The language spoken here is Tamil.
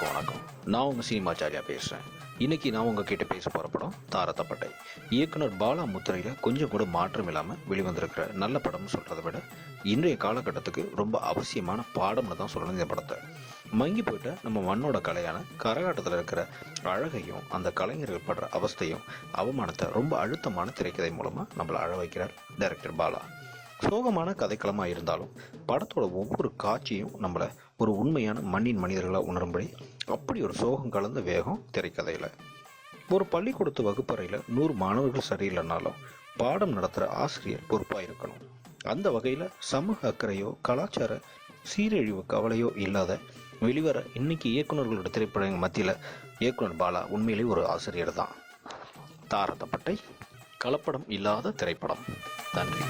எல்லாருக்கும் வணக்கம். நான் உங்கள் சினிமாச்சாரியா பேசுகிறேன். இன்றைக்கி நான் உங்ககிட்ட பேச போகிற படம் தாரதப்பட்டை. இயக்குனர் பாலா முத்திரையில் கொஞ்சம் கூட மாற்றம் இல்லாமல் வெளிவந்திருக்கிற நல்ல படம்னு சொல்கிறத விட இன்றைய காலகட்டத்துக்கு ரொம்ப அவசியமான பாடம்னு தான் சொல்லணும். இந்த படத்தை மங்கி போயிட்ட நம்ம மண்ணோட கலையான கரகாட்டத்தில் இருக்கிற அழகையும் அந்த கலைஞர்கள் படுற அவஸ்தையும் அவமானத்தை ரொம்ப அழுத்தமான திரைக்கதை மூலமாக நம்மளை அழ வைக்கிறார் டைரக்டர் பாலா. சோகமான கதைக்களமாக இருந்தாலும் படத்தோட ஒவ்வொரு காட்சியும் நம்மளை ஒரு உண்மையான மண்ணின் மனிதர்களாக உணரும்படி அப்படி ஒரு சோகம் கலந்த வேகம் திரைக்கதையில். ஒரு பள்ளிக்கூடத்து வகுப்பறையில் 100 மாணவர்கள் சரியில்லைனாலும் பாடம் நடத்துகிற ஆசிரியர் பொறுப்பாக இருக்கணும். அந்த வகையில் சமூக அக்கறையோ கலாச்சார சீரழிவு கவலையோ இல்லாத வெளிவர இன்னைக்கு இயக்குநர்களோட திரைப்படங்கள் மத்தியில் இயக்குனர் பாலா உண்மையிலேயே ஒரு ஆசிரியர் தான். தாரதப்பட்டை கலப்படம் இல்லாத திரைப்படம். நன்றி.